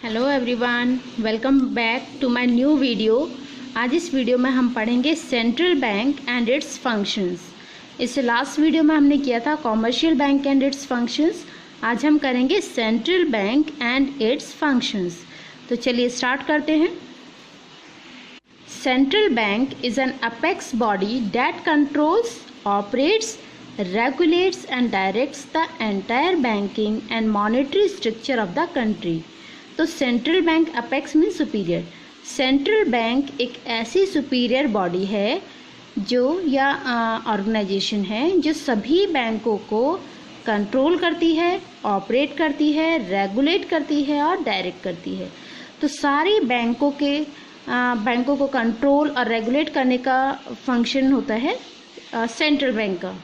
Hello everyone, welcome back to my new video. आज इस video में हम पढ़ेंगे central bank and its functions. इससे लास्ट वीडियो में हमने किया था commercial bank and its functions. आज हम करेंगे central bank and its functions. तो चलिए स्टार्ट करते हैं। Central bank is an apex body that controls, operates, regulates and directs the entire banking and monetary structure of the country। तो central bank apex mean superior. Central bank एक ऐसी superior body है जो या organisation है जो सभी बैंकों को कंट्रोल करती है, ऑपरेट करती है, रेगुलेट करती है और डायरेक्ट करती है। तो सारी बैंकों को कंट्रोल और रेगुलेट करने का फंक्शन होता है सेंट्रल बैंक का,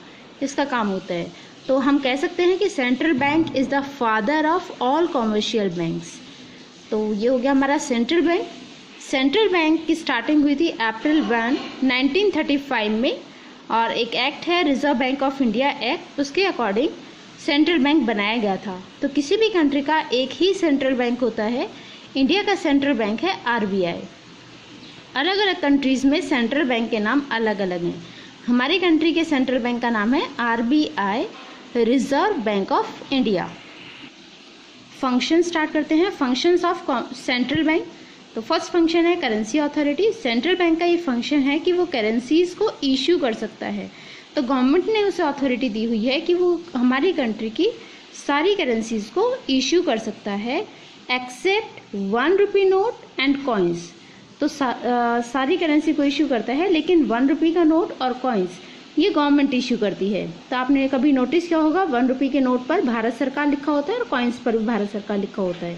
इसका काम होता है। तो हम कह सकते हैं कि central bank is the father of all commercial banks. तो ये हो गया हमारा सेंट्रल बैंक। सेंट्रल बैंक की स्टार्टिंग हुई थी अप्रैल 1, 1935 में, और एक एक्ट है reserve bank of India act, उसके अकॉर्डिंग सेंट्रल बैंक बनाया गया था। तो किसी भी कंट्री का एक ही सेंट्रल बैंक होता है। इंडिया का सेंट्रल बैंक है RBI। अलग अलग कंट्रीज़ में सेंट्रल बैंक के नाम अलग अलग हैं। हमारी कंट्री के सेंट्रल बैंक का नाम है RBI, reserve bank of India. Function start करते हैं। Functions of central bank. तो फर्स्ट फंक्शन है करेंसी अथॉरिटी। सेंट्रल बैंक का ये फंक्शन है कि वो करेंसीज को इशू कर सकता है। तो गवर्नमेंट ने उसे अथॉरिटी दी हुई है कि वो हमारी कंट्री की सारी करेंसीज को इशू कर सकता है except 1 rupee note and coins. तो सारी करेंसी को इशू करता है, लेकिन 1 रुपये का नोट और कॉइन्स ये गवर्नमेंट इशू करती है। तो आपने कभी नोटिस किया होगा 1 रुपये के नोट पर भारत सरकार लिखा होता है और कॉइन्स पर भी भारत सरकार लिखा होता है।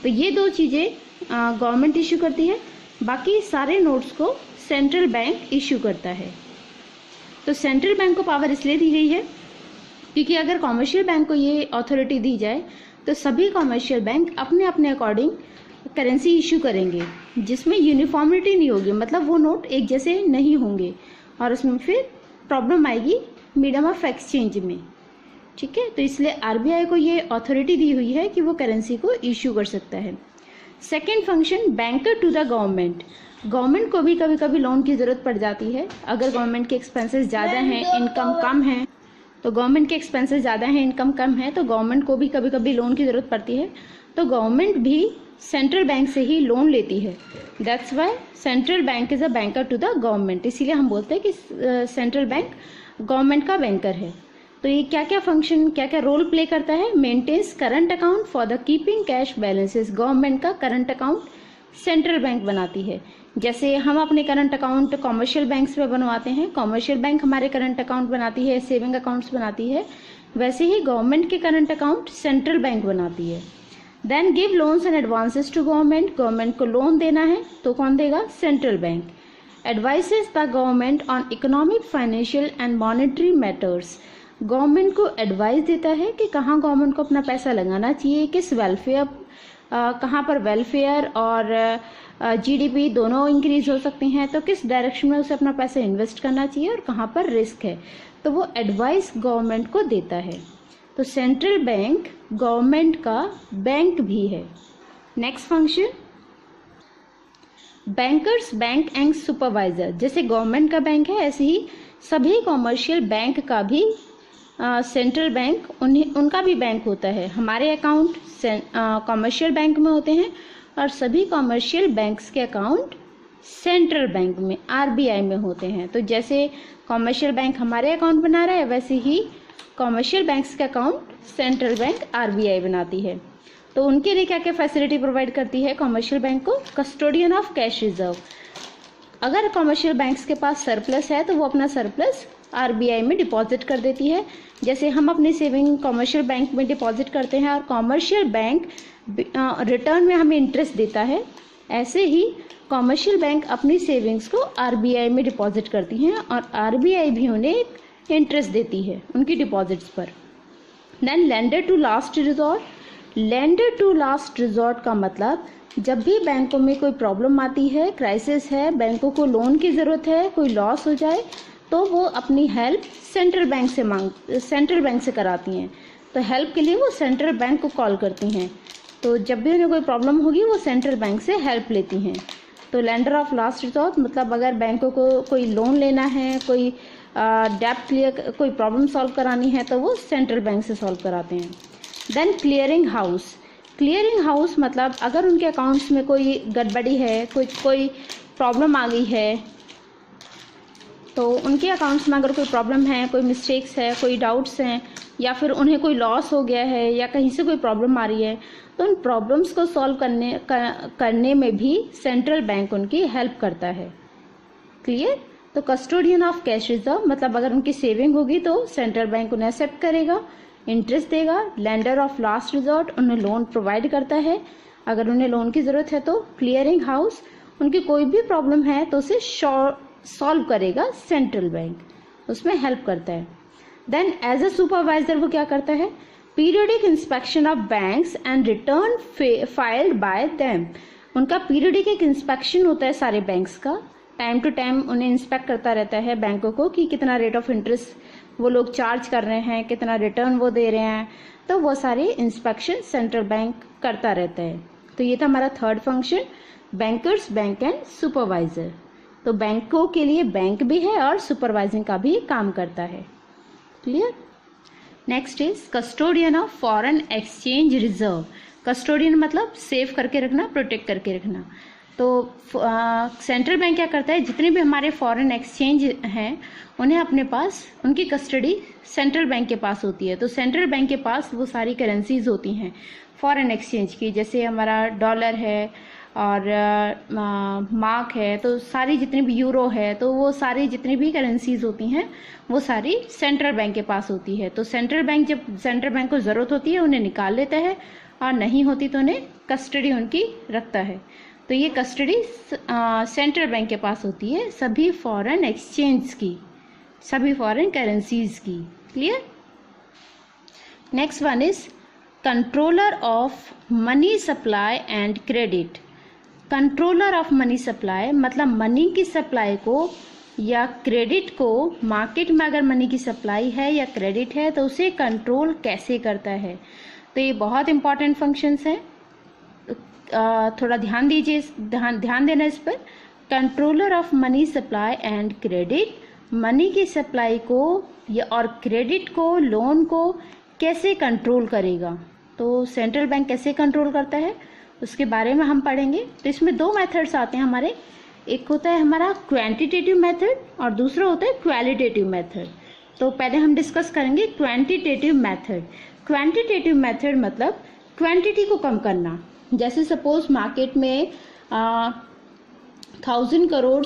तो ये दो चीज़ें गवर्नमेंट इशू करती है, बाकी सारे नोट्स को सेंट्रल बैंक इशू करता है। तो सेंट्रल बैंक को पावर इसलिए दी गई है क्योंकि अगर कॉमर्शियल बैंक को ये अथॉरिटी दी जाए तो सभी कॉमर्शियल बैंक अपने अपने अकॉर्डिंग करेंसी इशू करेंगे, जिसमें यूनिफॉर्मिटी नहीं होगी, मतलब वो नोट एक जैसे नहीं होंगे और उसमें फिर प्रॉब्लम आएगी मीडियम ऑफ एक्सचेंज में। ठीक है, तो इसलिए RBI को ये अथॉरिटी दी हुई है कि वो करेंसी को इशू कर सकता है। Second function banker to the government. Government को भी कभी कभी लोन की ज़रूरत पड़ जाती है। अगर गवर्नमेंट के एक्सपेंसेस ज़्यादा हैं, इनकम कम है, तो गवर्नमेंट के एक्सपेंसेस ज़्यादा हैं, इनकम कम है, तो गवर्नमेंट को भी कभी कभी लोन की ज़रूरत पड़ती है। तो गवर्नमेंट भी सेंट्रल बैंक से ही लोन लेती है। That's why central bank is a banker to the government. इसीलिए हम बोलते हैं कि सेंट्रल बैंक गवर्नमेंट का बैंकर है। तो ये क्या क्या फंक्शन, क्या क्या रोल प्ले करता है? Maintains current account for the keeping cash balances. Government का करंट अकाउंट सेंट्रल बैंक बनाती है। जैसे हम अपने करंट अकाउंट कॉमर्शियल बैंक्स में बनवाते हैं, कॉमर्शियल बैंक हमारे करंट अकाउंट बनाती है, सेविंग अकाउंट्स बनाती है, वैसे ही गवर्नमेंट के करंट अकाउंट सेंट्रल बैंक बनाती है। Then give loans and advances to government. Government को लोन देना है तो कौन देगा? Central bank. Advises the government on economic, financial and monetary matters. Government को एडवाइस देता है कि कहाँ गवर्नमेंट को अपना पैसा लगाना चाहिए, किस वेलफेयर, कहाँ पर वेलफेयर और GDP दोनों इंक्रीज हो सकते हैं, तो किस डायरेक्शन में उसे अपना पैसा इन्वेस्ट करना चाहिए और कहाँ पर रिस्क है, तो वो एडवाइस गवर्नमेंट को देता है। तो सेंट्रल बैंक गवर्नमेंट का बैंक भी है। Next function bankers bank and supervisor. जैसे गवर्नमेंट का बैंक है, ऐसे ही सभी कॉमर्शियल बैंक का भी सेंट्रल बैंक उनका भी बैंक होता है। हमारे अकाउंट कॉमर्शियल बैंक में होते हैं और सभी कॉमर्शियल बैंक्स के अकाउंट सेंट्रल बैंक में RBI में होते हैं। तो जैसे कॉमर्शियल बैंक हमारे अकाउंट बना रहा है, वैसे ही कॉमर्शियल बैंक्स का अकाउंट सेंट्रल बैंक RBI बनाती है। तो उनके लिए क्या क्या फैसिलिटी प्रोवाइड करती है कॉमर्शियल बैंक को? Custodian of cash reserve. अगर कॉमर्शियल बैंक्स के पास सरप्लस है तो वो अपना सरप्लस RBI में डिपॉजिट कर देती है। जैसे हम अपनी सेविंग कॉमर्शियल बैंक में डिपॉजिट करते हैं और कॉमर्शियल बैंक रिटर्न में हमें इंटरेस्ट देता है, ऐसे ही कॉमर्शियल बैंक अपनी सेविंग्स को RBI में डिपॉजिट करती हैं और RBI भी उन्हें इंटरेस्ट देती है उनकी डिपॉजिट्स पर। Then lender to last resort. Lender to last resort का मतलब जब भी बैंकों में कोई प्रॉब्लम आती है, क्राइसिस है, बैंकों को लोन की ज़रूरत है, कोई लॉस हो जाए, तो वो अपनी हेल्प सेंट्रल बैंक से कराती हैं। तो हेल्प के लिए वो सेंट्रल बैंक को कॉल करती हैं। तो जब भी उन्हें कोई प्रॉब्लम होगी वो सेंट्रल बैंक से हेल्प लेती हैं। तो लेंडर ऑफ लास्ट रिसोर्ट मतलब अगर बैंकों को कोई लोन लेना है, कोई डेब्ट क्लियर, कोई प्रॉब्लम सॉल्व करानी है तो वो सेंट्रल बैंक से सॉल्व कराते हैं। Then clearing house. Clearing house मतलब अगर उनके अकाउंट्स में कोई गड़बड़ी है, कोई प्रॉब्लम आ गई है, तो उनके अकाउंट्स में अगर कोई प्रॉब्लम है, कोई मिस्टेक्स है, कोई डाउट्स हैं, या फिर उन्हें कोई लॉस हो गया है या कहीं से कोई प्रॉब्लम आ रही है, तो उन प्रॉब्लम्स को सॉल्व करने में भी सेंट्रल बैंक उनकी हेल्प करता है। क्लियर? तो कस्टोडियन ऑफ कैश रिजर्व मतलब अगर उनकी सेविंग होगी तो सेंट्रल बैंक उन्हें एक्सेप्ट करेगा, इंटरेस्ट देगा। लेंडर ऑफ लास्ट रिजॉर्ट उन्हें लोन प्रोवाइड करता है अगर उन्हें लोन की ज़रूरत है तो। क्लियरिंग हाउस उनकी कोई भी प्रॉब्लम है तो उसे सॉल्व करेगा सेंट्रल बैंक, उसमें हेल्प करता है। देन एज अ सुपरवाइजर वो क्या करता है? Periodic inspection of banks and return filed by them. उनका पीरियडिक एक इंस्पेक्शन होता है सारे बैंक्स का, टाइम टू टाइम उन्हें इंस्पेक्ट करता रहता है बैंकों को कि कितना रेट ऑफ इंटरेस्ट वो लोग चार्ज कर रहे हैं, कितना रिटर्न वो दे रहे हैं, तो वो सारे इंस्पेक्शन सेंट्रल बैंक करता रहता है। तो ये था हमारा third function, bankers, bank and supervisor. तो बैंकों के लिए बैंक भी है और सुपरवाइजिंग का भी काम करता है। Clear? Next is custodian of foreign exchange reserve. Custodian मतलब सेव करके रखना, प्रोटेक्ट करके रखना। तो सेंट्रल बैंक क्या करता है, जितने भी हमारे फॉरेन एक्सचेंज हैं उन्हें अपने पास, उनकी कस्टडी सेंट्रल बैंक के पास होती है। तो सेंट्रल बैंक के पास वो सारी करेंसीज होती हैं फॉरेन एक्सचेंज की, जैसे हमारा डॉलर है और मार्क है, तो सारी जितनी भी यूरो है, तो वो सारी जितनी भी करेंसीज होती हैं वो सारी सेंट्रल बैंक के पास होती है। तो सेंट्रल बैंक जब सेंट्रल बैंक को ज़रूरत होती है उन्हें निकाल लेता है और नहीं होती तो उन्हें कस्टडी उनकी रखता है। तो ये कस्टडी सेंट्रल बैंक के पास होती है सभी फॉरेन एक्सचेंज की, सभी फॉरेन करेंसीज की। Clear? Next one is controller of money supply and credit. Controller of money supply मतलब मनी की सप्लाई को या क्रेडिट को, मार्केट में अगर मनी की सप्लाई है या क्रेडिट है तो उसे कंट्रोल कैसे करता है। तो ये बहुत इंपॉर्टेंट फंक्शंस हैं, थोड़ा ध्यान दीजिए, ध्यान देना इस पर। Controller of money supply and credit, money की सप्लाई को या और क्रेडिट को, लोन को कैसे कंट्रोल करेगा। तो सेंट्रल बैंक कैसे कंट्रोल करता है उसके बारे में हम पढ़ेंगे। तो इसमें दो मेथड्स आते हैं हमारे, एक होता है हमारा क्वांटिटेटिव मेथड और दूसरा होता है क्वालिटेटिव मेथड। तो पहले हम डिस्कस करेंगे क्वांटिटेटिव मेथड। क्वांटिटेटिव मेथड मतलब क्वांटिटी को कम करना। जैसे सपोज मार्केट में 1000 करोड़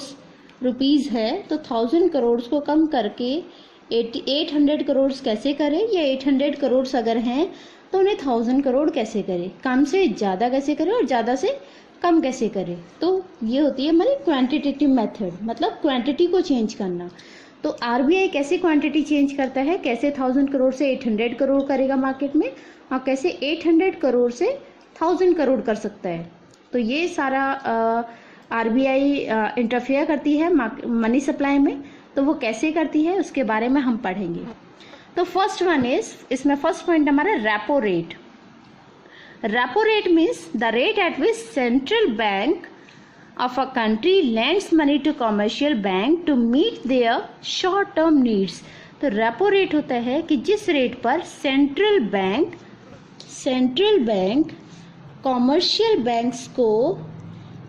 रुपीज़ है, तो 1000 करोड़ को कम करके 800 करोड़ कैसे करें, या 800 करोड़ अगर हैं तो उन्हें 1000 करोड़ कैसे करें, कम से ज़्यादा कैसे करें और ज़्यादा से कम कैसे करें। तो ये होती है हमारी क्वांटिटेटिव मेथड, मतलब क्वांटिटी को चेंज करना। तो आरबीआई कैसे क्वांटिटी चेंज करता है, कैसे 1000 करोड़ से 800 करोड़ करेगा मार्केट में, और कैसे 800 करोड़ से 1000 करोड़ कर सकता है। तो ये सारा आरबीआई इंटरफेयर करती है मनी सप्लाई में, तो वो कैसे करती है उसके बारे में हम पढ़ेंगे। तो फर्स्ट वन इज, इसमें फर्स्ट पॉइंट हमारा repo rate. Repo rate means the rate at which central bank of a country lends money to commercial bank to meet their short term needs। तो रेपो रेट होता है कि जिस rate पर central bank commercial banks को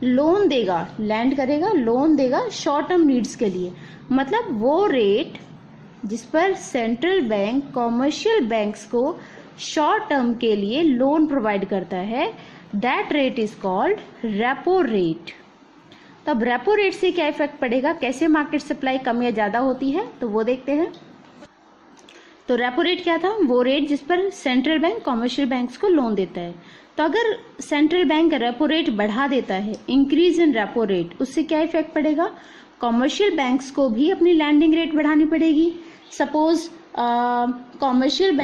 loan देगा, land करेगा, loan देगा शॉर्ट टर्म नीड्स के लिए। मतलब वो रेट जिस पर सेंट्रल बैंक कॉमर्शियल बैंक्स को शॉर्ट टर्म के लिए लोन प्रोवाइड करता है, that rate is called repo rate. तो अब रेपो रेट से क्या इफेक्ट पड़ेगा, कैसे मार्केट सप्लाई कम या ज़्यादा होती है, तो वो देखते हैं। तो रेपो रेट क्या था, वो रेट जिस पर सेंट्रल बैंक कॉमर्शियल बैंक्स को लोन देता है। तो अगर सेंट्रल बैंक रेपो रेट बढ़ा देता है, इंक्रीज इन रेपो रेट, उससे क्या इफेक्ट पड़ेगा, कॉमर्शियल बैंक्स को भी अपनी लैंडिंग रेट बढ़ानी पड़ेगी। सपोज कॉमर्शियल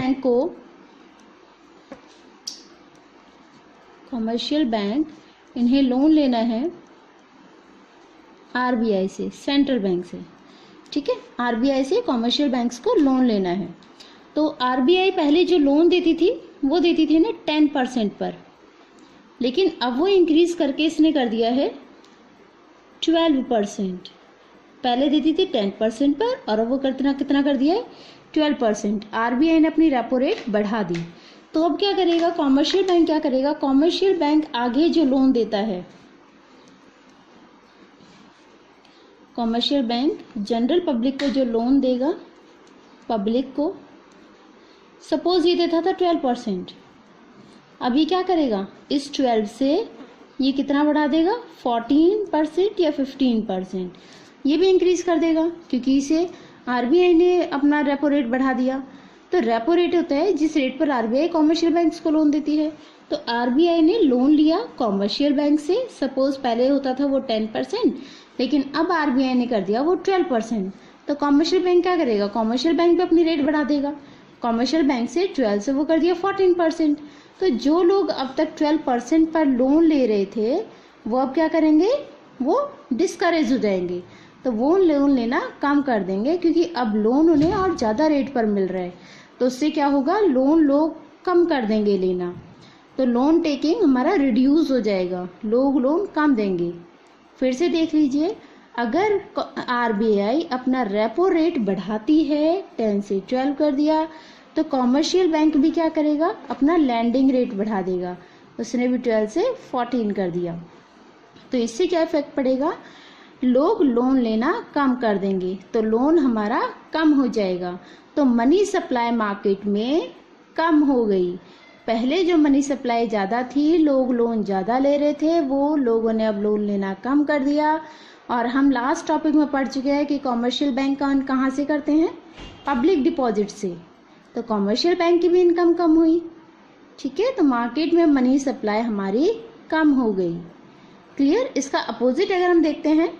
बैंक इन्हें लोन लेना है आरबीआई से, सेंट्रल बैंक से, ठीक है, आरबीआई से कॉमर्शियल बैंक्स को लोन लेना है। तो आरबीआई पहले जो लोन देती थी वो देती थी ना 10% पर, लेकिन अब वो इंक्रीज करके इसने कर दिया है 12%। पहले देती थी 10% पर और अब वो कितना कर दिया है 12%। आरबीआई ने अपनी रेपो रेट बढ़ा दी। तो अब क्या करेगा कॉमर्शियल बैंक, क्या करेगा कॉमर्शियल बैंक आगे जो लोन देता है, कॉमर्शियल बैंक जनरल पब्लिक को जो लोन देगा, पब्लिक को सपोज ये देता था 12%, अब ये क्या करेगा इस 12 से ये कितना बढ़ा देगा 14% या 15%, ये भी इंक्रीज कर देगा क्योंकि इसे आरबीआई ने अपना रेपो रेट बढ़ा दिया। तो रेपो रेट होता है जिस रेट पर आरबीआई कॉमर्शियल बैंक्स को लोन देती है। तो आरबीआई ने लोन लिया कॉमर्शियल बैंक से, सपोज पहले होता था वो 10%, लेकिन अब आरबीआई ने कर दिया वो 12%। तो कॉमर्शियल बैंक क्या करेगा, कॉमर्शियल बैंक भी अपनी रेट बढ़ा देगा। कॉमर्शियल बैंक से 12 से वो कर दिया 14%। तो जो लोग अब तक 12% पर लोन ले रहे थे वो अब क्या करेंगे, वो डिस्करेज हो जाएंगे। तो वो लोन लेना कम कर देंगे क्योंकि अब लोन उन्हें और ज़्यादा रेट पर मिल रहा है। तो उससे क्या होगा, लोन लोग कम कर देंगे लेना। तो लोन टेकिंग हमारा रिड्यूस हो जाएगा, लोग लोन कम देंगे। फिर से देख लीजिए, अगर आरबीआई अपना रेपो रेट बढ़ाती है 10 से 12 कर दिया, तो कॉमर्शियल बैंक भी क्या करेगा, अपना लैंडिंग रेट बढ़ा देगा। उसने भी 12 से 14 कर दिया। तो इससे क्या इफेक्ट पड़ेगा, लोग लोन लेना कम कर देंगे, तो लोन हमारा कम हो जाएगा। तो मनी सप्लाई मार्केट में कम हो गई। पहले जो मनी सप्लाई ज़्यादा थी, लोग लोन ज़्यादा ले रहे थे, वो लोगों ने अब लोन लेना कम कर दिया। और हम लास्ट टॉपिक में पढ़ चुके हैं कि कॉमर्शियल बैंक का कहाँ से करते हैं, पब्लिक डिपॉजिट से। तो कॉमर्शियल बैंक की भी इनकम कम हुई। ठीक है, तो मार्केट में मनी सप्लाई हमारी कम हो गई। क्लियर। इसका अपोजिट अगर हम देखते हैं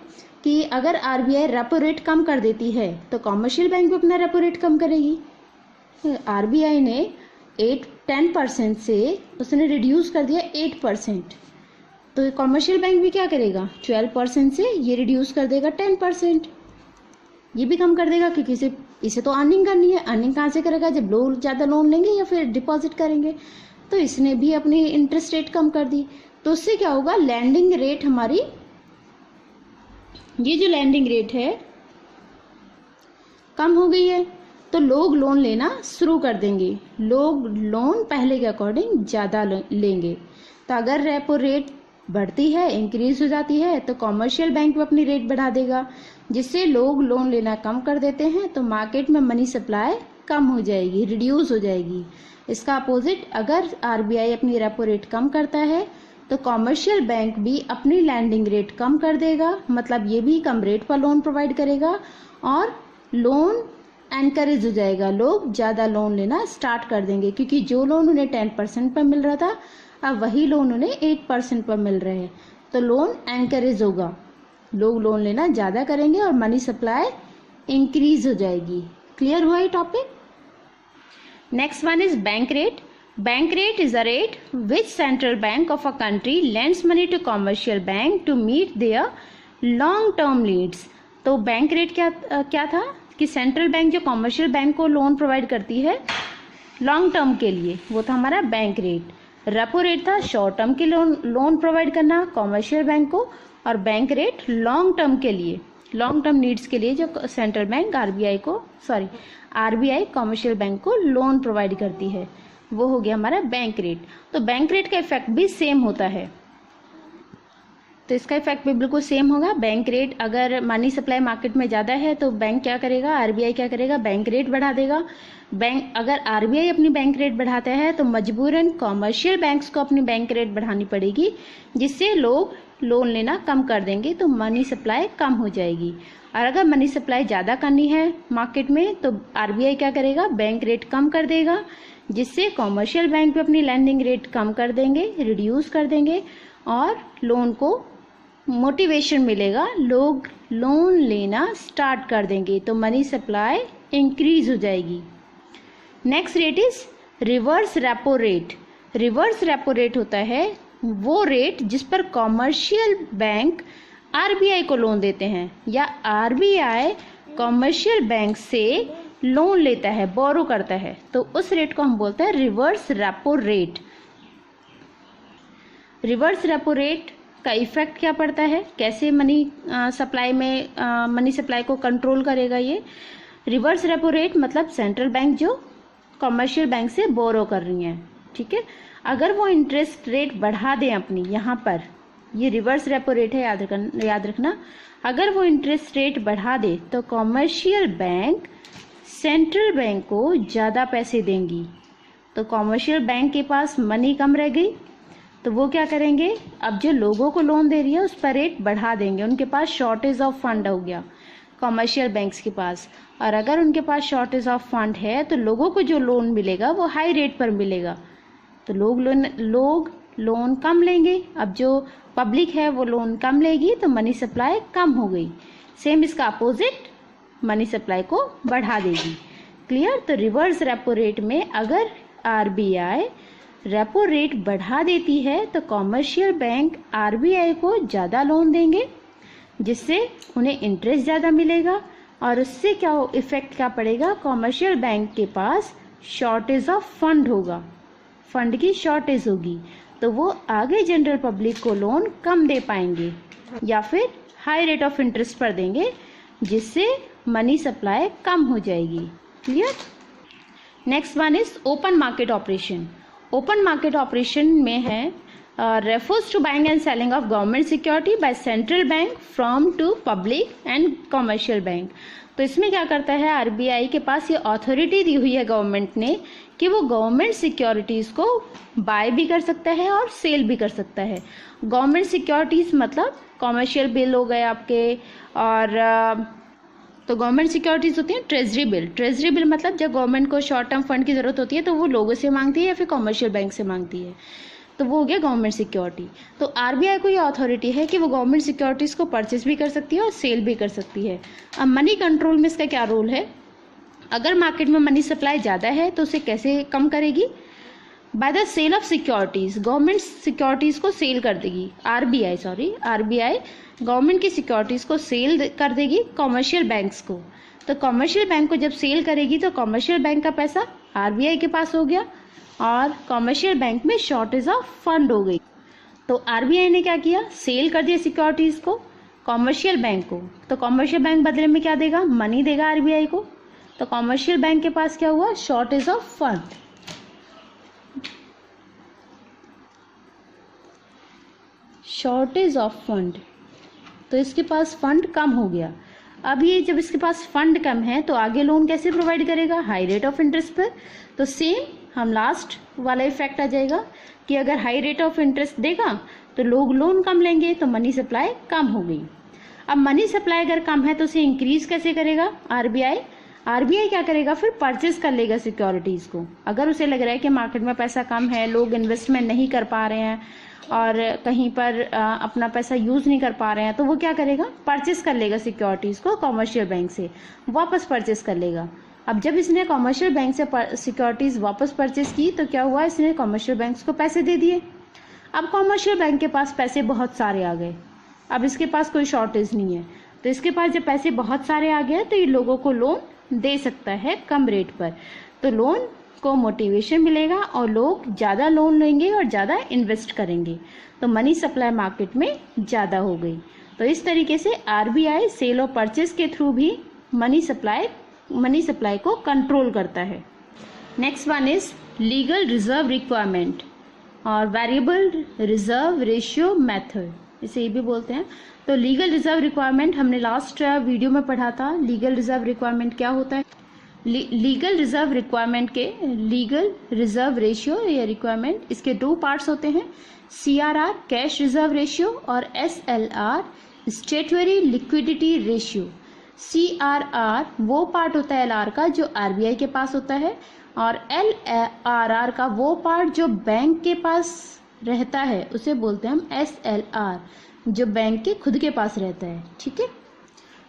कि अगर आरबीआई रेपो रेट कम कर देती है तो कॉमर्शियल बैंक भी अपना रेपो रेट कम करेगी। आरबीआई ने 10% से उसने रिड्यूस कर दिया 8%, तो कॉमर्शियल बैंक भी क्या करेगा 12% से ये रिड्यूस कर देगा 10%, ये भी कम कर देगा क्योंकि इसे तो अर्निंग करनी है। अर्निंग कहाँ से करेगा, जब लोग ज़्यादा लोन लेंगे या फिर डिपॉजिट करेंगे। तो इसने भी अपनी इंटरेस्ट रेट कम कर दी। तो उससे क्या होगा, लैंडिंग रेट हमारी, ये जो लैंडिंग रेट है कम हो गई है, तो लोग लोन लेना शुरू कर देंगे। लोग लोन पहले के अकॉर्डिंग ज़्यादा लेंगे। तो अगर रेपो रेट बढ़ती है, इंक्रीज हो जाती है, तो कॉमर्शियल बैंक भी अपनी रेट बढ़ा देगा, जिससे लोग लोन लेना कम कर देते हैं। तो मार्केट में मनी सप्लाई कम हो जाएगी, रिड्यूस हो जाएगी। इसका अपोजिट, अगर आरबीआई अपनी रेपो रेट कम करता है तो कॉमर्शियल बैंक भी अपनी लैंडिंग रेट कम कर देगा, मतलब ये भी कम रेट पर लोन प्रोवाइड करेगा और लोन एनकरेज हो जाएगा, लोग ज़्यादा लोन लेना स्टार्ट कर देंगे क्योंकि जो लोन उन्हें 10% पर मिल रहा था अब वही लोन उन्हें 8% पर मिल रहे हैं। तो लोन एनकरेज होगा, लोग लोन लेना ज़्यादा करेंगे और मनी सप्लाई इंक्रीज हो जाएगी। क्लियर हुआ ये topic. Next one is bank rate. Bank rate is a rate which central bank of a country lends money to commercial bank to meet their long term needs। तो bank rate क्या था कि central bank जो commercial bank को loan provide करती है long term के लिए, वो था हमारा बैंक रेट। रेपो रेट था शॉर्ट टर्म के लोन प्रोवाइड करना कॉमर्शियल बैंक को, और बैंक रेट लॉन्ग टर्म के लिए, लॉन्ग टर्म नीड्स के लिए जो central bank RBI commercial bank को लोन प्रोवाइड करती है, वो हो गया हमारा बैंक रेट। तो बैंक रेट का इफेक्ट भी सेम होता है, तो इसका इफेक्ट भी बिल्कुल सेम होगा। बैंक रेट, अगर मनी सप्लाई मार्केट में ज़्यादा है तो बैंक क्या करेगा, आरबीआई क्या करेगा, बैंक रेट बढ़ा देगा। अगर आरबीआई अपनी बैंक रेट बढ़ाता है तो मजबूरन कॉमर्शियल बैंक्स को अपनी बैंक रेट बढ़ानी पड़ेगी, जिससे लोग लोन लेना कम कर देंगे, तो मनी सप्लाई कम हो जाएगी। और अगर मनी सप्लाई ज़्यादा करनी है मार्केट में तो आरबीआई क्या करेगा, बैंक रेट कम कर देगा, जिससे कॉमर्शियल बैंक भी अपनी लैंडिंग रेट कम कर देंगे, रिड्यूस कर देंगे, और लोन को मोटिवेशन मिलेगा, लोग लोन लेना स्टार्ट कर देंगे, तो मनी सप्लाई इंक्रीज हो जाएगी। Next rate is reverse repo rate. Reverse repo rate होता है वो रेट जिस पर कॉमर्शियल बैंक आरबीआई को लोन देते हैं, या आरबीआई कॉमर्शियल बैंक से लोन लेता है, बोरो करता है, तो उस रेट को हम बोलते हैं reverse repo rate. Reverse repo rate का इफेक्ट क्या पड़ता है, कैसे मनी सप्लाई को कंट्रोल करेगा ये। रिवर्स रेपो रेट मतलब सेंट्रल बैंक जो कमर्शियल बैंक से बोरो कर रही हैं, ठीक है, अगर वो इंटरेस्ट रेट बढ़ा दें अपनी, यहाँ पर ये रिवर्स रेपो रेट है, याद रखना, अगर वो इंटरेस्ट रेट बढ़ा दे तो कमर्शियल बैंक सेंट्रल बैंक को ज़्यादा पैसे देंगी। तो कमर्शियल बैंक के पास मनी कम रह गई तो वो क्या करेंगे, अब जो लोगों को लोन दे रही है उस पर रेट बढ़ा देंगे। उनके पास शॉर्टेज ऑफ फंड हो गया कमर्शियल बैंक्स के पास, और अगर उनके पास शॉर्टेज ऑफ फंड है तो लोगों को जो लोन मिलेगा वो हाई रेट पर मिलेगा, तो लोग लोन कम लेंगे। अब जो पब्लिक है वो लोन कम लेगी तो मनी सप्लाई कम हो गई। सेम इसका अपोजिट मनी सप्लाई को बढ़ा देगी। क्लियर। तो रिवर्स रेपो रेट में अगर आरबीआई रेपो रेट बढ़ा देती है तो कमर्शियल बैंक आरबीआई को ज़्यादा लोन देंगे, जिससे उन्हें इंटरेस्ट ज़्यादा मिलेगा, और उससे क्या इफेक्ट क्या पड़ेगा, कमर्शियल बैंक के पास शॉर्टेज ऑफ फंड होगा, फंड की शॉर्टेज होगी, तो वो आगे जनरल पब्लिक को लोन कम दे पाएंगे या फिर हाई रेट ऑफ इंटरेस्ट पर देंगे, जिससे मनी सप्लाई कम हो जाएगी। Clear. Next one is open market operation. Open market operation में है refers to buying and selling of government security by central bank from to public and commercial bank। तो इसमें क्या करता है, आरबीआई के पास ये अथॉरिटी दी हुई है गवर्नमेंट ने कि वो गवर्नमेंट सिक्योरिटीज़ को बाय भी कर सकता है और सेल भी कर सकता है। गवर्नमेंट सिक्योरिटीज़ मतलब कमर्शियल बिल हो गए आपके, और तो गवर्नमेंट सिक्योरिटीज़ होती हैं ट्रेजरी बिल। ट्रेजरी बिल मतलब जब गवर्नमेंट को शॉर्ट टर्म फंड की ज़रूरत होती है तो वो लोगों से मांगती है या फिर कमर्शियल बैंक से मांगती है, तो वो हो गया गवर्नमेंट सिक्योरिटी। तो आरबीआई को ये अथॉरिटी है कि वो गवर्नमेंट सिक्योरिटीज़ को परचेज भी कर सकती है और सेल भी कर सकती है। अब मनी कंट्रोल में इसका क्या रोल है, अगर मार्केट में मनी सप्लाई ज़्यादा है तो उसे कैसे कम करेगी, by the sale of securities, government securities को सेल कर देगी। आरबीआई गवर्नमेंट की सिक्योरिटीज़ को सेल कर देगी कमर्शियल बैंक्स को। तो कमर्शियल बैंक को जब सेल करेगी तो कमर्शियल बैंक का पैसा आरबीआई के पास हो गया और कमर्शियल बैंक में शॉर्टेज ऑफ फंड हो गई। तो आरबीआई ने क्या किया, सेल कर दिया सिक्योरिटीज़ को कमर्शियल बैंक को, तो कमर्शियल बैंक बदले में क्या देगा, मनी देगा आरबीआई को। तो कमर्शियल बैंक के पास क्या हुआ, shortage of fund, shortage of fund, तो इसके पास फंड कम हो गया। अब ये जब इसके पास फंड कम है तो आगे लोन कैसे प्रोवाइड करेगा, हाई रेट ऑफ इंटरेस्ट पर। तो सेम हम लास्ट वाला इफेक्ट आ जाएगा कि अगर हाई रेट ऑफ इंटरेस्ट देगा तो लोग लोन कम लेंगे, तो मनी सप्लाई कम हो गई। अब मनी सप्लाई अगर कम है तो उसे इंक्रीज कैसे करेगा आरबीआई क्या करेगा, फिर परचेज कर लेगा सिक्योरिटीज़ को। अगर उसे लग रहा है कि मार्केट में पैसा कम है, लोग इन्वेस्टमेंट नहीं कर पा रहे हैं और कहीं पर अपना पैसा यूज़ नहीं कर पा रहे हैं, तो वो क्या करेगा, परचेस कर लेगा सिक्योरिटीज़ को कमर्शियल बैंक से, वापस परचेस कर लेगा। अब जब इसने कमर्शियल बैंक से सिक्योरिटीज़ वापस परचेस की तो क्या हुआ, इसने कमर्शियल बैंक्स को पैसे दे दिए। अब कमर्शियल बैंक के पास पैसे बहुत सारे आ गए, अब इसके पास कोई शॉर्टेज नहीं है, तो इसके पास जब पैसे बहुत सारे आ गए तो ये लोगों को लोन दे सकता है कम रेट पर। तो लोन को मोटिवेशन मिलेगा और लोग ज़्यादा लोन लेंगे और ज़्यादा इन्वेस्ट करेंगे, तो मनी सप्लाई मार्केट में ज़्यादा हो गई। तो इस तरीके से आरबीआई सेल और परचेज के थ्रू भी मनी सप्लाई को कंट्रोल करता है। Next one is legal reserve requirement और वेरिएबल रिजर्व रेशियो मेथड, इसे ये भी बोलते हैं। तो लीगल रिजर्व रिक्वायरमेंट हमने लास्ट वीडियो में पढ़ा था। लीगल रिजर्व रिक्वायरमेंट क्या होता है, लीगल रिजर्व रिक्वायरमेंट के लीगल रिजर्व रेशियो या रिक्वायरमेंट, इसके दो पार्ट्स होते हैं, CRR कैश रिजर्व रेशियो और SLR स्टेटरी लिक्विडिटी रेशियो। CRR वो पार्ट होता है LR का जो आरबीआई के पास होता है, और LRR का वो पार्ट जो बैंक के पास रहता है उसे बोलते हैं हम SLR, जो बैंक के खुद के पास रहता है। ठीक है,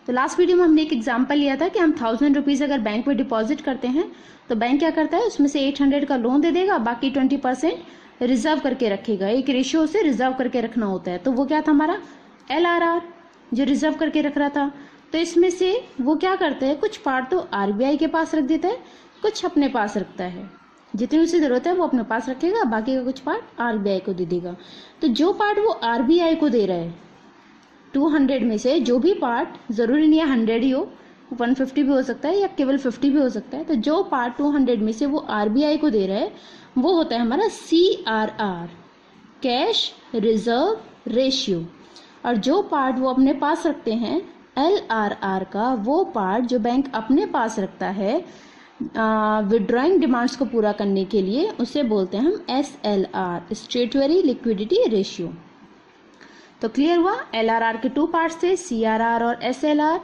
तो लास्ट वीडियो में हमने एक एग्जांपल लिया था कि हम 1000 रुपीज़ अगर बैंक में डिपॉजिट करते हैं तो बैंक क्या करता है, उसमें से 800 का लोन दे देगा, बाकी 20% रिजर्व करके रखेगा। एक रेशियो से रिजर्व करके रखना होता है, तो वो क्या था हमारा LRR, जो रिजर्व करके रख रहा था। तो इसमें से वो क्या करता है, कुछ पार्ट तो आरबीआई के पास रख देता है, कुछ अपने पास रखता है। जितनी उसे ज़रूरत है वो अपने पास रखेगा, बाकी का कुछ पार्ट आरबीआई को दे देगा। तो जो पार्ट वो आरबीआई को दे रहा है 200 में से, जो भी पार्ट, ज़रूरी नहीं है 100 ही हो, 150 भी हो सकता है या केवल 50 भी हो सकता है, तो जो पार्ट 200 में से वो आरबीआई को दे रहा है वो होता है हमारा CRR, कैश रिजर्व रेशियो। और जो पार्ट वो अपने पास रखते हैं LRR का, वो पार्ट जो बैंक अपने पास रखता है विड्रॉइंग डिमांड्स को पूरा करने के लिए, उसे बोलते हैं हम SLR, स्टेटरी लिक्विडिटी रेशियो। तो क्लियर हुआ, LRR के 2 पार्ट्स थे, CRR और SLR।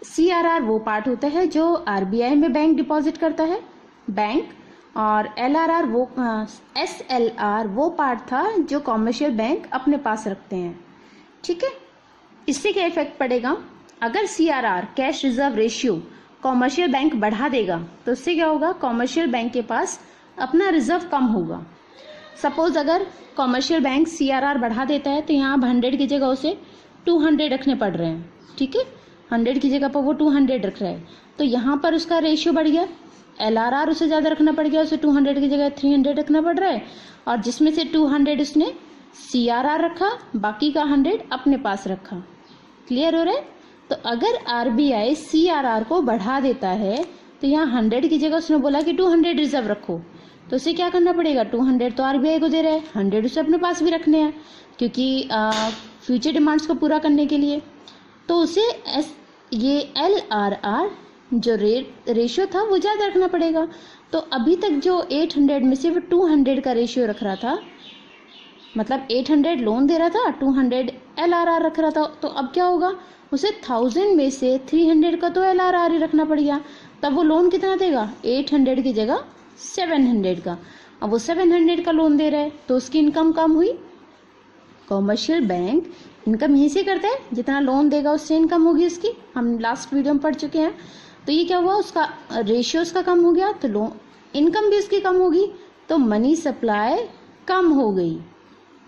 CRR वो पार्ट होता है जो आरबीआई में बैंक डिपॉजिट करता है बैंक, और LRR वो SLR वो पार्ट था जो कॉमर्शियल बैंक अपने पास रखते हैं। ठीक है, इससे क्या इफेक्ट पड़ेगा, अगर CRR cash reserve ratio commercial bank बढ़ा देगा तो उससे क्या होगा, कॉमर्शियल बैंक के पास अपना रिजर्व कम होगा। सपोज अगर कॉमर्शियल बैंक CRR बढ़ा देता है तो यहाँ 100 की जगह उसे 200 रखने पड़ रहे हैं। ठीक है, 100 की जगह पर वो 200 रख रहा है, तो यहाँ पर उसका रेशियो बढ़ गया, LRR उसे ज़्यादा रखना पड़ गया, उसे 200 की जगह 300 रखना पड़ रहा है, और जिसमें से 200 उसने CRR रखा, बाकी का 100 अपने पास रखा। क्लियर हो रहा है। तो अगर आरबीआई CRR को बढ़ा देता है तो यहाँ 100 की जगह उसने बोला कि 200 रिजर्व रखो, तो उसे क्या करना पड़ेगा, 200 तो आरबीआई को दे रहा है, 100 उसे अपने पास भी रखने हैं क्योंकि फ्यूचर डिमांड्स को पूरा करने के लिए। तो उसे ये LRR जो रेशियो था वो ज़्यादा रखना पड़ेगा। तो अभी तक जो 800 में से वो 200 का रेशियो रख रहा था, मतलब 800 लोन दे रहा था, 200 LRR रख रहा था, तो अब क्या होगा, उसे 1000 में से 300 का तो LRR ही रखना पड़ गया। तब वो लोन कितना देगा, 800 की जगह 700 का। अब वो 700 का लोन दे रहा है तो उसकी इनकम कम हुई। कॉमर्शियल बैंक इनकम यहीं से करता है, जितना लोन देगा उससे इनकम होगी उसकी, हम लास्ट वीडियो में पढ़ चुके हैं। तो ये क्या हुआ, उसका रेशियो उसका कम हो गया, तो लोन इनकम भी उसकी कम होगी, तो मनी सप्लाई कम हो गई।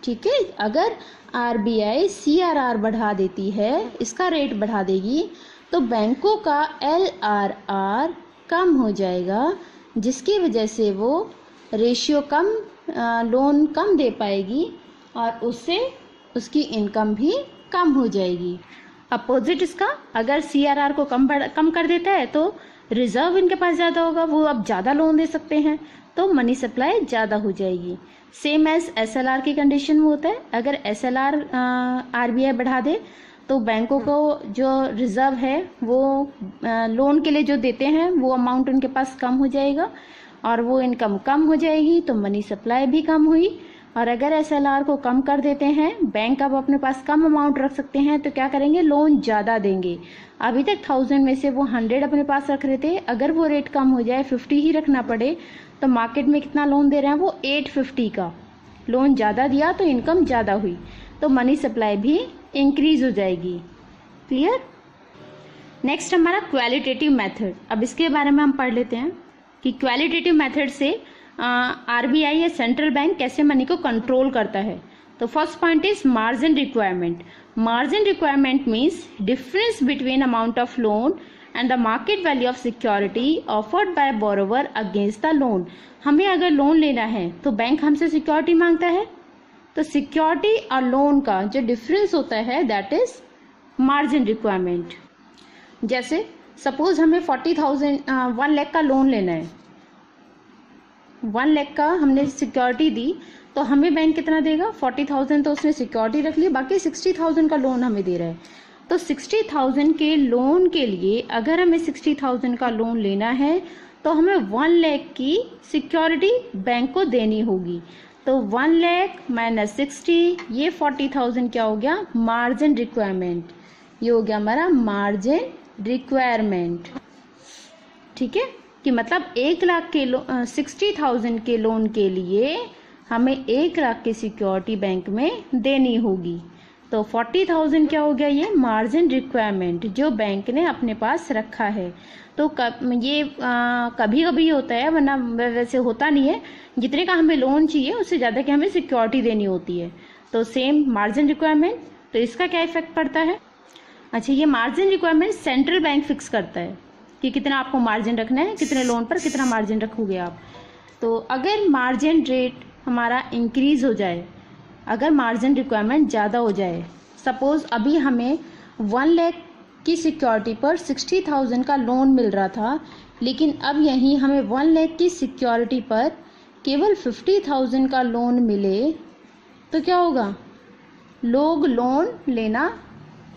ठीक है, अगर आरबीआई CRR बढ़ा देती है, इसका रेट बढ़ा देगी, तो बैंकों का LRR कम हो जाएगा, जिसकी वजह से वो रेशियो कम, लोन कम दे पाएगी और उससे उसकी इनकम भी कम हो जाएगी। अपोजिट इसका, अगर CRR को कम कर देता है तो रिजर्व इनके पास ज़्यादा होगा, वो अब ज़्यादा लोन दे सकते हैं, तो मनी सप्लाई ज़्यादा हो जाएगी। सेम एज SLR की कंडीशन में होता है, अगर SLR आरबीआई बढ़ा दे तो बैंकों को जो रिजर्व है वो लोन के लिए जो देते हैं वो अमाउंट उनके पास कम हो जाएगा और वो इनकम कम हो जाएगी, तो मनी सप्लाई भी कम हुई। और अगर SLR को कम कर देते हैं, बैंक अब अपने पास कम अमाउंट रख सकते हैं, तो क्या करेंगे, लोन ज़्यादा देंगे। अभी तक 1000 में से वो 100 अपने पास रख रहे थे, अगर वो रेट कम हो जाए 50 ही रखना पड़े, तो मार्केट में कितना लोन दे रहे हैं वो 850 का। लोन ज़्यादा दिया तो इनकम ज़्यादा हुई, तो मनी सप्लाई भी इंक्रीज हो जाएगी। क्लियर। नेक्स्ट हमारा क्वालिटेटिव मेथड। अब इसके बारे में हम पढ़ लेते हैं कि क्वालिटेटिव मेथड से आरबीआई या सेंट्रल बैंक कैसे मनी को कंट्रोल करता है। तो first point is margin requirement. Margin requirement means difference between amount of loan and the market value of security offered by borrower against the loan. हमें अगर loan लेना है तो बैंक हमसे सिक्योरिटी मांगता है, तो सिक्योरिटी और लोन का जो डिफरेंस होता है दैट इज मार्जिन रिक्वायरमेंट। जैसे सपोज हमें 1 लाख का लोन लेना है, 1 लाख का हमने सिक्योरिटी दी, तो हमें बैंक कितना देगा, 40,000 तो उसने सिक्योरिटी रख ली, बाकी 60,000 का लोन हमें दे रहा है। तो 60,000 के लोन के लिए अगर हमें 60,000 का लोन लेना है तो हमें 1 लाख की सिक्योरिटी बैंक को देनी होगी। तो 1 लाख माइनस 60, ये 40,000 क्या हो गया, मार्जिन रिक्वायरमेंट। ये हो गया हमारा मार्जिन रिक्वायरमेंट। ठीक है, कि मतलब 1 लाख के 60,000 के लोन के लिए हमें 1 लाख की सिक्योरिटी बैंक में देनी होगी। तो 40,000 क्या हो गया, ये मार्जिन रिक्वायरमेंट जो बैंक ने अपने पास रखा है। तो ये कभी कभी होता है, वरना वैसे होता नहीं है। जितने का हमें लोन चाहिए उससे ज़्यादा की हमें सिक्योरिटी देनी होती है। तो सेम मार्जिन रिक्वायरमेंट। तो इसका क्या इफेक्ट पड़ता है, अच्छा ये margin requirement central bank fix करता है कि कितना आपको मार्जिन रखना है, कितने लोन पर कितना मार्जिन रखोगे आप। तो अगर मार्जिन रेट हमारा इंक्रीज़ हो जाए, अगर मार्जिन रिक्वायरमेंट ज़्यादा हो जाए, सपोज़ अभी हमें 1 लाख की सिक्योरिटी पर 60,000 का लोन मिल रहा था, लेकिन अब यहीं हमें 1 लाख की सिक्योरिटी पर केवल 50,000 का लोन मिले, तो क्या होगा? लोग लोन लेना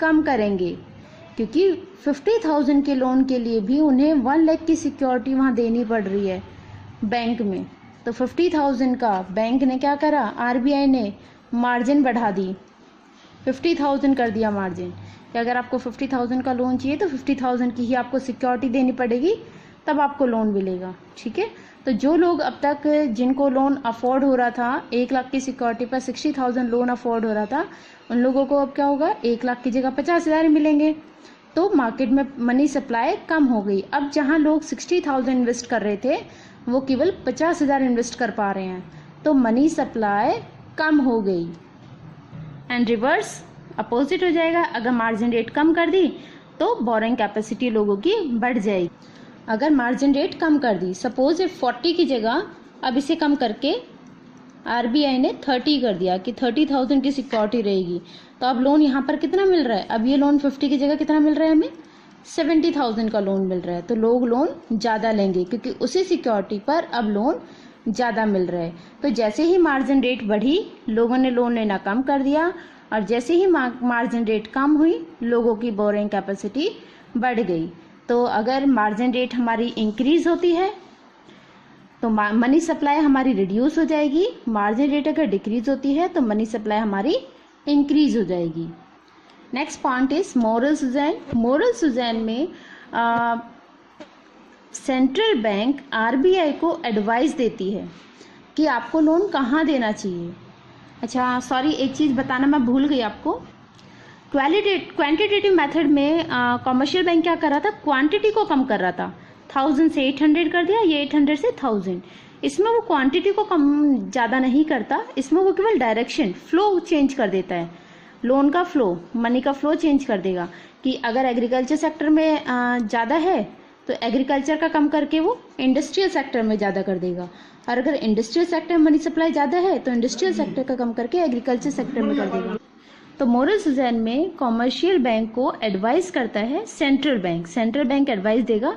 कम करेंगे, क्योंकि 50,000 के लोन के लिए भी उन्हें 1 लाख की सिक्योरिटी वहाँ देनी पड़ रही है बैंक में। तो 50,000 का बैंक ने क्या करा, आरबीआई ने मार्जिन बढ़ा दी, 50,000 कर दिया मार्जिन, कि अगर आपको 50,000 का लोन चाहिए तो 50,000 की ही आपको सिक्योरिटी देनी पड़ेगी, तब आपको लोन मिलेगा। ठीक है, तो जो लोग अब तक जिनको लोन अफोर्ड हो रहा था, 1 लाख की सिक्योरिटी पर 60,000 लोन अफोर्ड हो रहा था, उन लोगों को अब क्या होगा, 1 लाख की जगह 50,000 मिलेंगे। तो मार्केट में मनी सप्लाई कम हो गई। अब जहां लोग 60,000 इन्वेस्ट कर रहे थे, वो केवल 50,000 इन्वेस्ट कर पा रहे हैं, तो मनी सप्लाई कम हो गई। एंड रिवर्स अपोजिट हो जाएगा, अगर मार्जिन रेट कम कर दी तो बोरिंग कैपेसिटी लोगों की बढ़ जाएगी। अगर मार्जिन रेट कम कर दी, सपोज 40 की जगह अब इसे कम करके आरबीआई ने 30 कर दिया कि 30,000 की सिक्योरिटी रहेगी, तो अब लोन यहाँ पर कितना मिल रहा है, अब ये लोन 50 की जगह कितना मिल रहा है, हमें 70,000 का लोन मिल रहा है। तो लोग लोन ज़्यादा लेंगे, क्योंकि उसी सिक्योरिटी पर अब लोन ज़्यादा मिल रहा है। तो जैसे ही मार्जिन रेट बढ़ी, लोगों ने लोन लेना कम कर दिया, और जैसे ही मार्जिन रेट कम हुई, लोगों की बोरिंग कैपेसिटी बढ़ गई। तो अगर मार्जिन रेट हमारी इंक्रीज होती है तो मनी सप्लाई हमारी रिड्यूस हो जाएगी, मार्जिन रेट अगर डिक्रीज होती है तो मनी सप्लाई हमारी इंक्रीज हो जाएगी। Next point is moral suasion. Moral suasion में सेंट्रल बैंक आरबीआई को एडवाइस देती है कि आपको लोन कहाँ देना चाहिए। अच्छा सॉरी, एक चीज़ बताना मैं भूल गई आपको। क्वांटिटेटिव मेथड में कमर्शियल बैंक क्या कर रहा था, क्वांटिटी को कम कर रहा था, 1000 से 800 कर दिया, ये 800 से 1000। इसमें वो क्वांटिटी को कम ज़्यादा नहीं करता, इसमें वो केवल डायरेक्शन फ्लो चेंज कर देता है, लोन का फ्लो, मनी का फ्लो चेंज कर देगा कि अगर एग्रीकल्चर सेक्टर में ज़्यादा है तो एग्रीकल्चर का कम करके वो इंडस्ट्रियल सेक्टर में ज़्यादा कर देगा, और अगर इंडस्ट्रियल सेक्टर में मनी सप्लाई ज़्यादा है तो इंडस्ट्रियल सेक्टर का कम करके एग्रीकल्चर सेक्टर में कर देगा। तो मोरल सुजैन में कॉमर्शियल बैंक को एडवाइस करता है central bank. Central bank advice देगा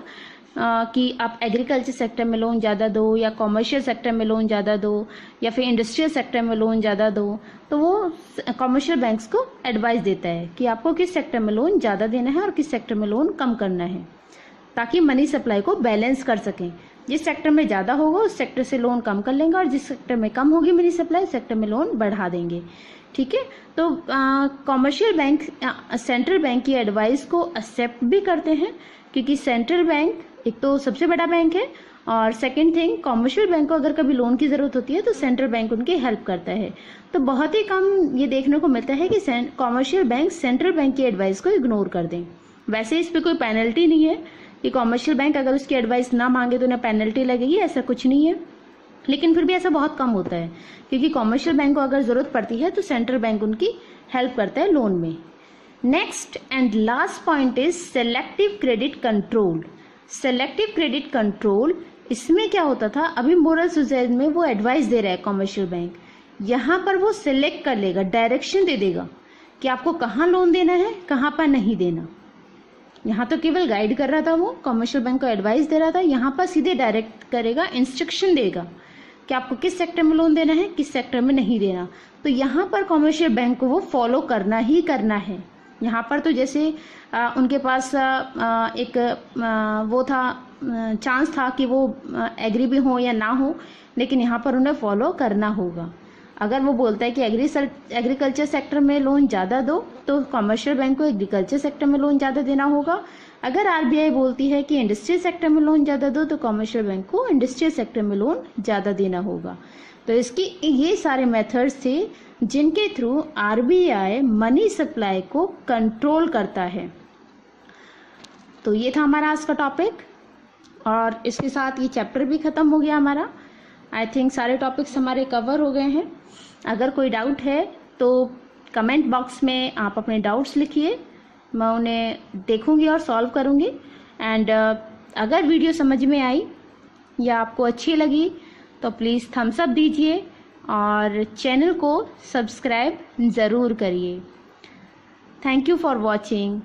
कि आप एग्रीकल्चर सेक्टर में लोन ज़्यादा दो, या कॉमर्शियल सेक्टर में लोन ज़्यादा दो, या फिर इंडस्ट्रियल सेक्टर में लोन ज़्यादा दो। तो वो कॉमर्शियल बैंक्स को एडवाइस देता है कि आपको किस सेक्टर में लोन ज़्यादा देना है और किस सेक्टर में लोन कम करना है, ताकि मनी सप्लाई को बैलेंस कर सकें। जिस सेक्टर में ज़्यादा होगा उस सेक्टर से लोन कम कर लेंगे, और जिस सेक्टर में कम होगी मनी सप्लाई, सेक्टर में लोन बढ़ा देंगे। ठीक है, तो कॉमर्शियल बैंक सेंट्रल बैंक की एडवाइस को एक्सेप्ट भी करते हैं, क्योंकि सेंट्रल बैंक एक तो सबसे बड़ा बैंक है, और सेकंड थिंग कॉमर्शियल बैंक को अगर कभी लोन की ज़रूरत होती है तो सेंट्रल बैंक उनकी हेल्प करता है। तो बहुत ही कम ये देखने को मिलता है कि कॉमर्शियल बैंक सेंट्रल बैंक की एडवाइस को इग्नोर कर दें। वैसे इस पर कोई पेनल्टी नहीं है कि कॉमर्शियल बैंक अगर उसकी एडवाइस ना मांगे तो उन्हें पेनल्टी लगेगी, ऐसा कुछ नहीं है, लेकिन फिर भी ऐसा बहुत कम होता है, क्योंकि कॉमर्शियल बैंक को अगर ज़रूरत पड़ती है तो सेंट्रल बैंक उनकी हेल्प करता है लोन में। Next and last point is selective credit control. Selective credit control, इसमें क्या होता था, अभी मोरल सुजैन में वो एडवाइस दे रहा है कॉमर्शियल बैंक, यहाँ पर वो सिलेक्ट कर लेगा, डायरेक्शन दे देगा कि आपको कहाँ लोन देना है, कहाँ पर नहीं देना। यहाँ तो केवल गाइड कर रहा था, वो कॉमर्शियल बैंक को एडवाइस दे रहा था, यहाँ पर सीधे डायरेक्ट करेगा, इंस्ट्रक्शन देगा कि आपको किस सेक्टर में लोन देना है, किस सेक्टर में नहीं देना। तो यहाँ पर कॉमर्शियल बैंक को वो फॉलो करना ही करना है। यहाँ पर तो जैसे उनके पास एक वो था, चांस था कि वो एग्री भी हो या ना हो, लेकिन यहाँ पर उन्हें फॉलो करना होगा। अगर वो बोलता है कि एग्रीकल्चर सेक्टर में लोन ज़्यादा दो, तो कॉमर्शियल बैंक को एग्रीकल्चर सेक्टर में लोन ज़्यादा देना होगा। अगर आरबीआई बोलती है कि इंडस्ट्रियल सेक्टर में लोन ज़्यादा दो, तो कॉमर्शियल बैंक को इंडस्ट्रियल सेक्टर में लोन ज़्यादा देना होगा। तो इसकी ये सारे मेथड्स थे जिनके थ्रू आरबीआई मनी सप्लाई को कंट्रोल करता है। तो ये था हमारा आज का टॉपिक, और इसके साथ ये चैप्टर भी ख़त्म हो गया हमारा। आई थिंक सारे टॉपिक्स हमारे कवर हो गए हैं। अगर कोई डाउट है तो कमेंट बॉक्स में आप अपने डाउट्स लिखिए, मैं उन्हें देखूंगी और सॉल्व करूंगी। एंड अगर वीडियो समझ में आई या आपको अच्छी लगी तो प्लीज़ थम्स अप दीजिए और चैनल को सब्सक्राइब ज़रूर करिए। Thank you for watching.